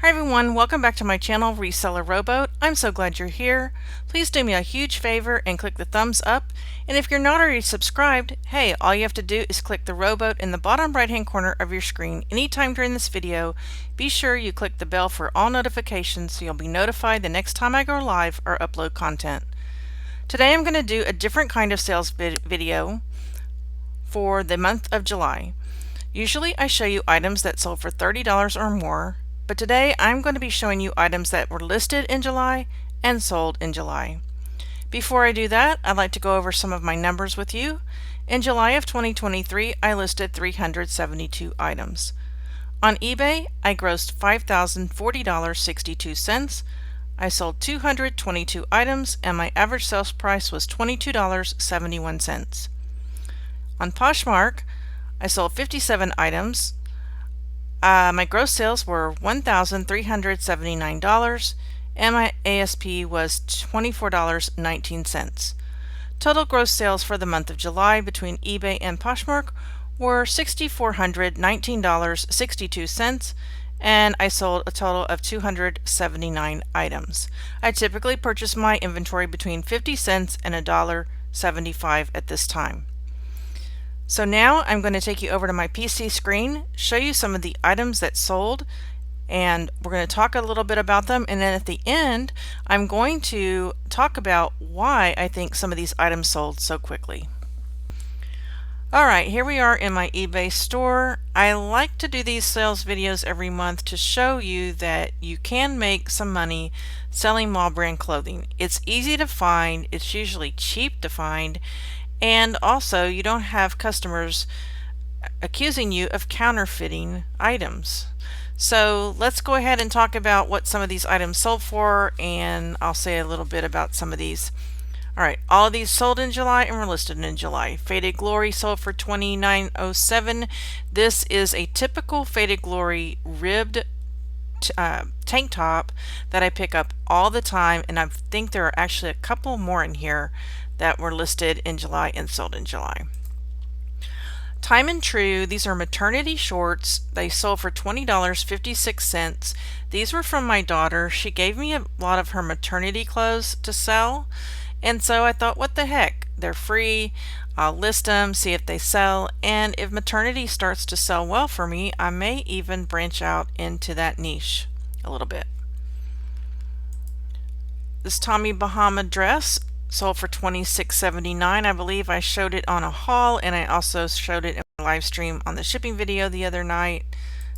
Hi everyone, welcome back to my channel, Reseller Rowboat. I'm so glad you're here. Please do me a huge favor and click the thumbs up. And if you're not already subscribed, hey, all you have to do is click the Rowboat in the bottom right hand corner of your screen anytime during this video. Be sure you click the bell for all notifications so you'll be notified the next time I go live or upload content. Today I'm going to do a different kind of sales video for the month of July. Usually I show you items that sold for $30 or more. But today I'm going to be showing you items that were listed in July and sold in July. Before I do that, I'd like to go over some of my numbers with you. In July of 2023, I listed 372 items. On eBay, I grossed $5,040.62. I sold 222 items and my average sales price was $22.71. On Poshmark, I sold 57 items. My gross sales were $1,379 and my ASP was $24.19. Total gross sales for the month of July between eBay and Poshmark were $6,419.62 and I sold a total of 279 items. I typically purchase my inventory between 50 cents and $1.75 at this time. So now I'm going to take you over to my PC screen, show you some of the items that sold, and we're going to talk a little bit about them, and then at the end I'm going to talk about why I think some of these items sold so quickly. Alright, here we are in my eBay store. I like to do these sales videos every month to show you that you can make some money selling mall brand clothing. It's easy to find, it's usually cheap to find, and also you don't have customers accusing you of counterfeiting items. So let's go ahead and talk about what some of these items sold for, and I'll say a little bit about some of these. Alright, all of these sold in July and were listed in July. Faded Glory sold for $29.07. This is a typical Faded Glory ribbed tank top that I pick up all the time, and I think there are actually a couple more in here that were listed in July and sold in July. Time and True, these are maternity shorts. They sold for $20.56. These were from my daughter. She gave me a lot of her maternity clothes to sell, and so I thought, what the heck, they're free. I'll list them, see if they sell, and if maternity starts to sell well for me, I may even branch out into that niche a little bit. This Tommy Bahama dress sold for $26.79. I believe I showed it on a haul, and I also showed it in my live stream on the shipping video the other night.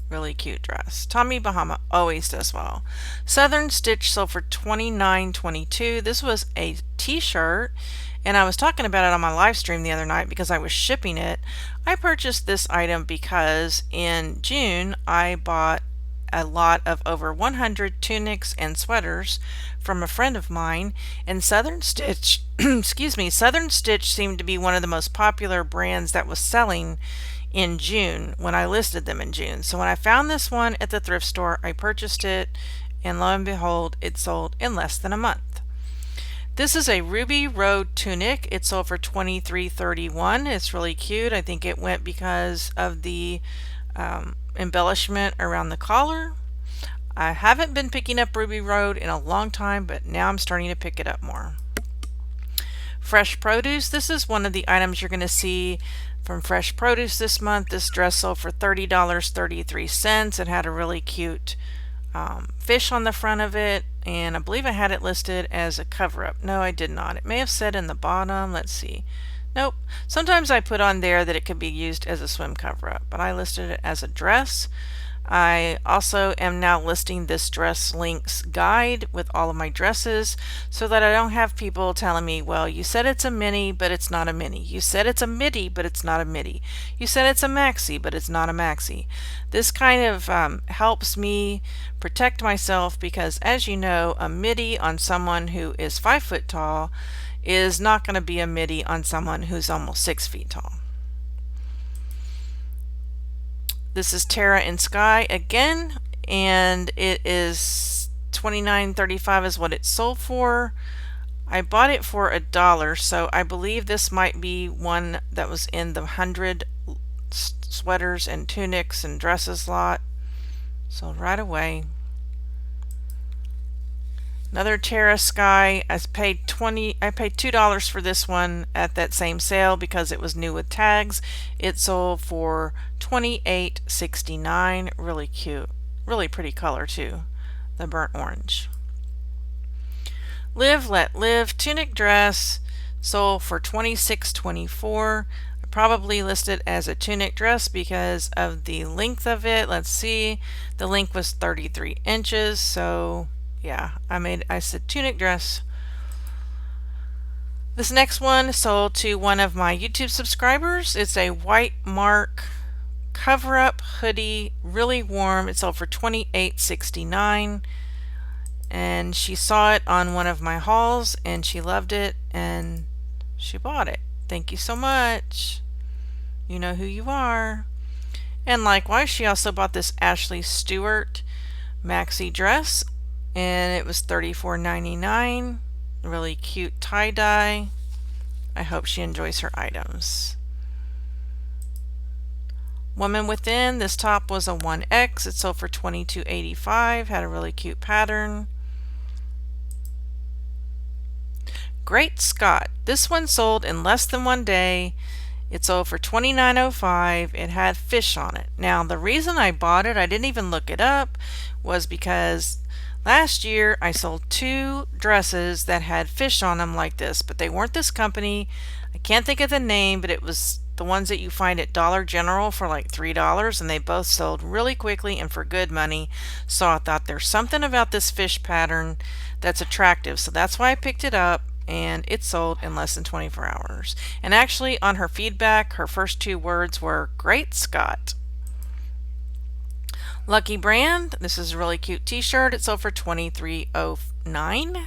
Really cute dress. Tommy Bahama always does well. Southern Stitch sold for $29.22. This was a t-shirt, and I was talking about it on my live stream the other night because I was shipping it. I purchased this item because in June I bought a lot of over 100 tunics and sweaters from a friend of mine, and Southern Stitch excuse me, Southern Stitch seemed to be one of the most popular brands that was selling in June when I listed them in June. So when I found this one at the thrift store, I purchased it, and lo and behold, it sold in less than a month. This is a Ruby Road tunic. It sold for $23.31. It's really cute. I think it went because of the embellishment around the collar. I haven't been picking up Ruby Road in a long time, but now I'm starting to pick it up more. Fresh Produce. This is one of the items you're going to see from Fresh Produce this month. This dress sold for $30.33. It had a really cute fish on the front of it, and I believe I had it listed as a cover-up. No, I did not. It may have said in the bottom. Let's see. Nope. Sometimes I put on there that it could be used as a swim cover-up, but I listed it as a dress. I also am now listing this dress links guide with all of my dresses so that I don't have people telling me, well, you said it's a mini, but it's not a mini. You said it's a midi, but it's not a midi. You said it's a maxi, but it's not a maxi. This kind of helps me protect myself because, as you know, a midi on someone who is 5 foot tall is not going to be a midi on someone who's almost 6 feet tall. This is Terra and Sky again, and it is $29.35 is what it sold for. I bought it for $1, so I believe this might be one that was in the 100 sweaters and tunics and dresses lot. Sold right away. Another Terra Sky. I paid $2 for this one at that same sale because it was new with tags. It sold for $28.69. Really cute. Really pretty color too. The burnt orange. Live Let Live tunic dress sold for $26.24. I probably listed as a tunic dress because of the length of it. Let's see. The length was 33 inches, so yeah, I said tunic dress. This next one sold to one of my YouTube subscribers. It's a white mark cover up hoodie, really warm. It sold for $28.69, and she saw it on one of my hauls and she loved it and she bought it. Thank you so much. You know who you are. And likewise, she also bought this Ashley Stewart maxi dress, and it was $34.99. Really cute tie-dye. I hope she enjoys her items. Woman Within, this top was a 1X. It sold for $22.85. Had a really cute pattern. Great Scott, this one sold in less than 1 day. It sold for $29.05. It had fish on it. Now, the reason I bought it, I didn't even look it up, was because last year I sold 2 dresses that had fish on them like this, but they weren't this company. I can't think of the name, but it was the ones that you find at Dollar General for like $3, and they both sold really quickly and for good money. So I thought there's something about this fish pattern that's attractive, so that's why I picked it up. And it sold in less than 24 hours. And actually, on her feedback, her first 2 words were "Great Scott." Lucky Brand, this is a really cute t-shirt. It sold for $23.09.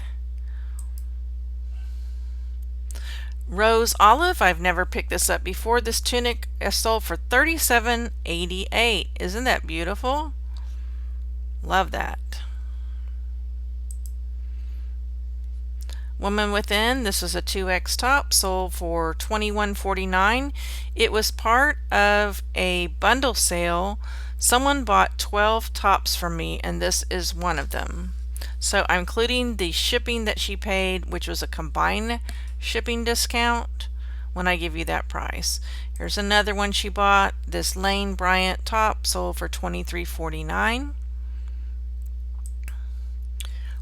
Rose Olive, I've never picked this up before. This tunic sold for $37.88. Isn't that beautiful? Love that. Woman Within, this is a 2X top, sold for $21.49. It was part of a bundle sale. Someone bought 12 tops from me, and this is one of them. So I'm including the shipping that she paid, which was a combined shipping discount, when I give you that price. Here's another one she bought. This Lane Bryant top sold for $23.49.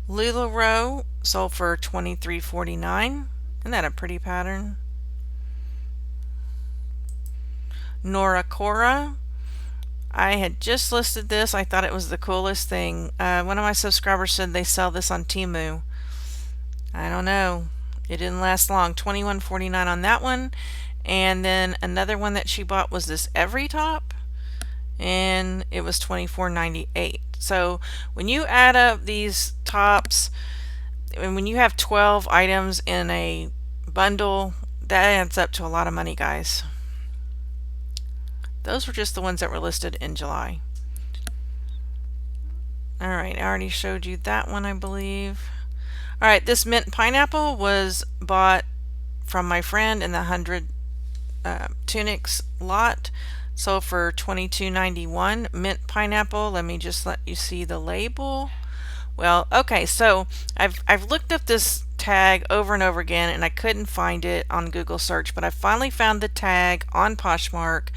LuLaRoe sold for $23.49. Isn't that a pretty pattern? Nora Cora, I had just listed this. I thought it was the coolest thing. One of my subscribers said they sell this on Temu. I don't know. It didn't last long. $21.49 on that one. And then another one that she bought was this Every top, and it was $24.98. So when you add up these tops, and when you have 12 items in a bundle, that adds up to a lot of money, guys. Those were just the ones that were listed in July. Alright, I already showed you that one, I believe. Alright, this mint pineapple was bought from my friend in the 100 tunics lot. So for $22.91, mint pineapple. Let me just let you see the label. Well, okay, so I've looked up this tag over and over again, and I couldn't find it on Google search, but I finally found the tag on Poshmark,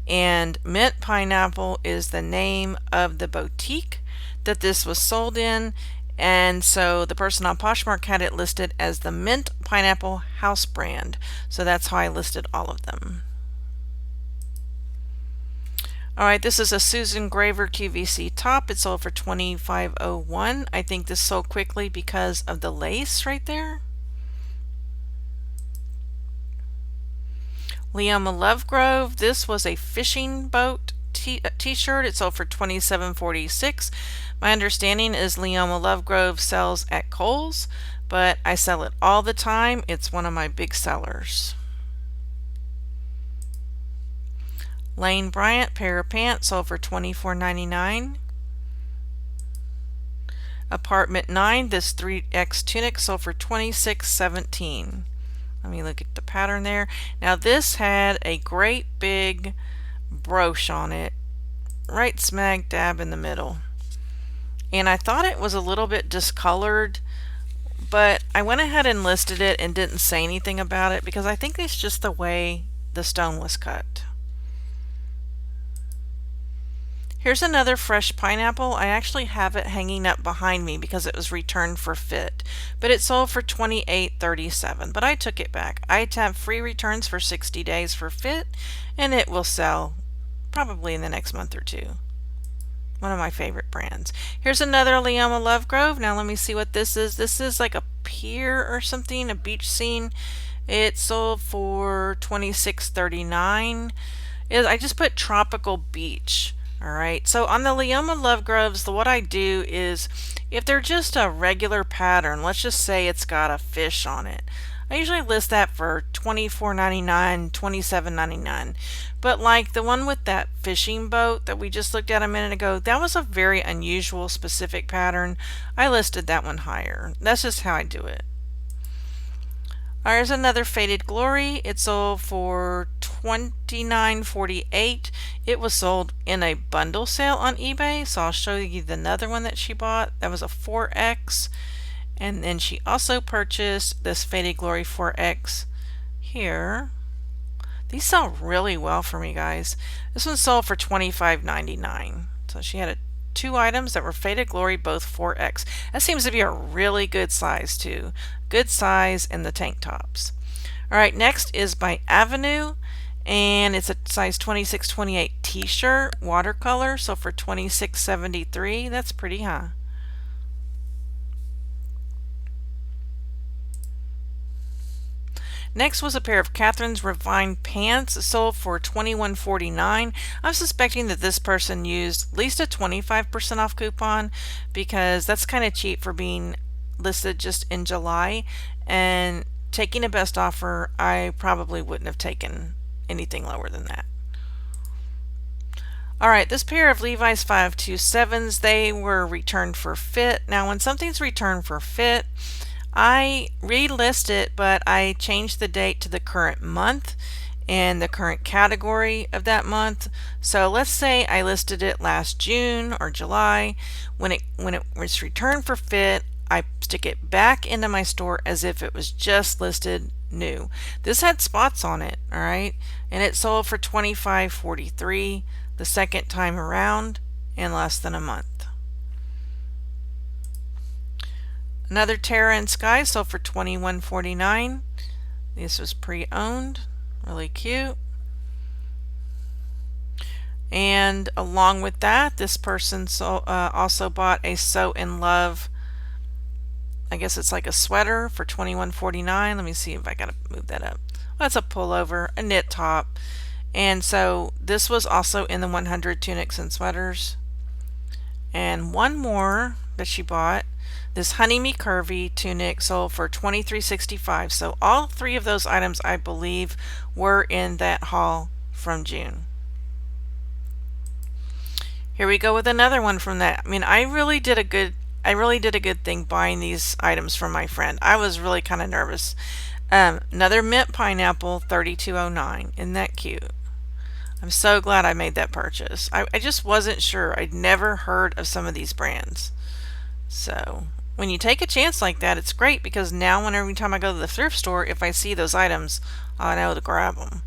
and mint pineapple is the name of the boutique that this was sold in. And so the person on Poshmark had it listed as the mint pineapple house brand. So that's how I listed all of them. Alright, this is a Susan Graver QVC top. It sold for $25.01. I think this sold quickly because of the lace right there. Leoma Lovegrove, this was a fishing boat t-shirt. It sold for $27.46. My understanding is Leoma Lovegrove sells at Kohl's, but I sell it all the time. It's one of my big sellers. Lane Bryant pair of pants sold for $24.99. Apartment 9, this 3X tunic sold for $26.17. Let me look at the pattern there. Now this had a great big brooch on it, right smack dab in the middle. And I thought it was a little bit discolored but I went ahead and listed it and didn't say anything about it because I think it's just the way the stone was cut. Here's another fresh pineapple. I actually have it hanging up behind me because it was returned for fit, but it sold for $28.37, but I took it back. I have free returns for 60 days for fit, and it will sell probably in the next month or two. One of my favorite brands. Here's another Leoma Lovegrove. Now let me see what this is. This is like a pier or something, a beach scene. It sold for $26.39. I just put tropical beach. Alright, so on the Leoma Lovegroves, what I do is, if they're just a regular pattern, let's just say it's got a fish on it, I usually list that for $24.99, $27.99. But like the one with that fishing boat that we just looked at a minute ago, that was a very unusual specific pattern. I listed that one higher. That's just how I do it. There's another Faded Glory. It sold for $29.48. It was sold in a bundle sale on eBay, so I'll show you another one that she bought. That was a 4X, and then she also purchased this Faded Glory 4X here. These sell really well for me, guys. This one sold for $25.99. So she had two items that were Faded Glory, both 4X. That seems to be a really good size too. Good size in the tank tops. Alright, next is by Avenue, and it's a size 26-28 t-shirt, watercolor, so for $26.73. That's pretty, huh? Next was a pair of Catherine's Refined pants, sold for $21.49. I'm suspecting that this person used at least a 25% off coupon because that's kind of cheap for being listed just in July, and taking a best offer, I probably wouldn't have taken anything lower than that. Alright, this pair of Levi's 527s, they were returned for fit. Now when something's returned for fit, I relist it, but I changed the date to the current month and the current category of that month. So let's say I listed it last June or July. When it was returned for fit, I stick it back into my store as if it was just listed new. This had spots on it, alright, and it sold for $25.43 the second time around in less than a month. Another Terra and Sky sold for $21.49. This was pre-owned, really cute. And along with that, this person also bought a Sew in Love, I guess it's like a sweater, for $21.49. Let me see if I gotta move that up. Well, that's a pullover, a knit top. And so this was also in the 100 tunics and sweaters. And one more that she bought, this Honey Me Curvy tunic, sold for $23.65. So all three of those items, I believe, were in that haul from June. Here we go with another one from that. I mean, I really did a good thing buying these items from my friend. I was really kind of nervous. Another mint pineapple, $32.09. Isn't that cute? I'm so glad I made that purchase. I just wasn't sure. I'd never heard of some of these brands. So when you take a chance like that, it's great, because now every time I go to the thrift store, if I see those items, I know to grab them.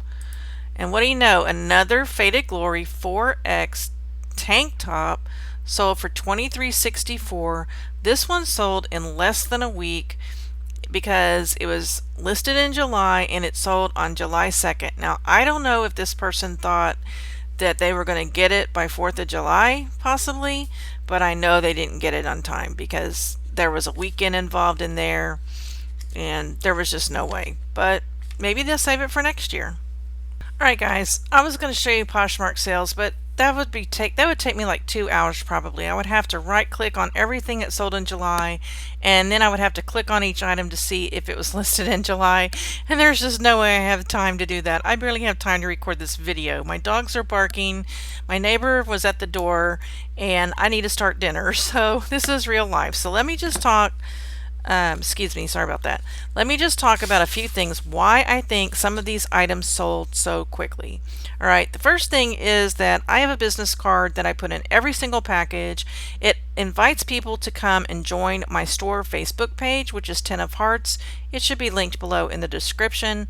And what do you know? Another Faded Glory 4X tank top sold for $23.64. This one sold in less than a week because it was listed in July and it sold on July 2nd. Now, I don't know if this person thought that they were going to get it by 4th of July, possibly, but I know they didn't get it on time because there was a weekend involved in there and there was just no way. But maybe they'll save it for next year. Alright guys, I was going to show you Poshmark sales, but that would take me like 2 hours probably. I would have to right click on everything that sold in July, and then I would have to click on each item to see if it was listed in July, and there's just no way I have time to do that. I barely have time to record this video. My dogs are barking, my neighbor was at the door, and I need to start dinner, so this is real life. So let me just talk excuse me, sorry about that. Let me just talk about a few things why I think some of these items sold so quickly. Alright, the first thing is that I have a business card that I put in every single package. It invites people to come and join my store Facebook page, which is 10 of Hearts. It should be linked below in the description.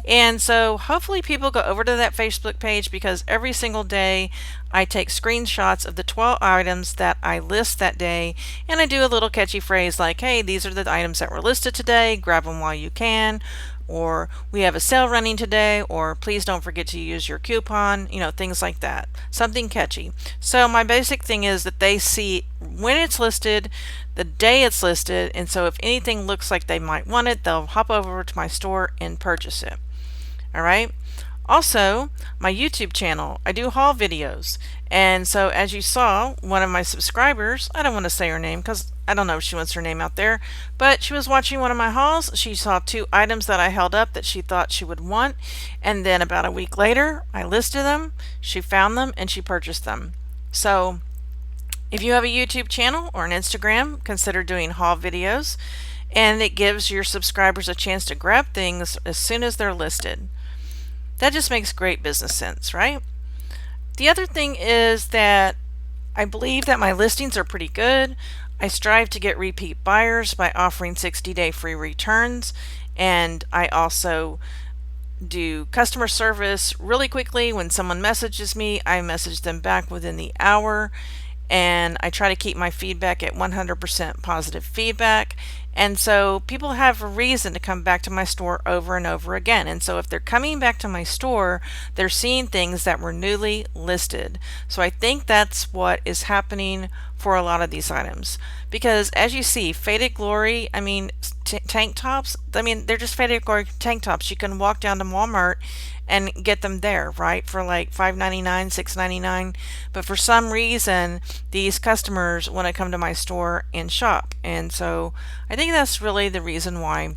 And so hopefully people go over to that Facebook page, because every single day I take screenshots of the 12 items that I list that day, and I do a little catchy phrase like, hey, these are the items that were listed today, grab them while you can, or we have a sale running today, or please don't forget to use your coupon, things like that. Something catchy. So my basic thing is that they see when it's listed, the day it's listed, and so if anything looks like they might want it, they'll hop over to my store and purchase it. Alright? Also, my YouTube channel, I do haul videos, and so as you saw, one of my subscribers, I don't want to say her name because I don't know if she wants her name out there, but she was watching one of my hauls. She saw 2 items that I held up that she thought she would want, and then about a week later I listed them, she found them, and she purchased them. So if you have a YouTube channel or an Instagram, consider doing haul videos, and it gives your subscribers a chance to grab things as soon as they're listed. That just makes great business sense, right? The other thing is that I believe that my listings are pretty good. I strive to get repeat buyers by offering 60-day free returns, and I also do customer service really quickly. When someone messages me, I message them back within the hour, and I try to keep my feedback at 100% positive feedback. And so people have a reason to come back to my store over and over again. And so if they're coming back to my store, they're seeing things that were newly listed. So I think that's what is happening for a lot of these items. Because as you see, Faded Glory, tank tops, they're just Faded Glory tank tops. You can walk down to Walmart and get them there, right, for like $5.99, $6.99. But for some reason, these customers want to come to my store and shop. And so I think that's really the reason why.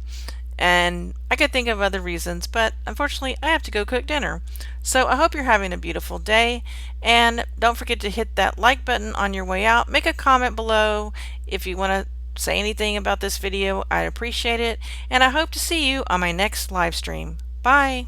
And I could think of other reasons, but unfortunately I have to go cook dinner. So I hope you're having a beautiful day, and don't forget to hit that like button on your way out. Make a comment below if you want to say anything about this video. I'd appreciate it, and I hope to see you on my next live stream. Bye!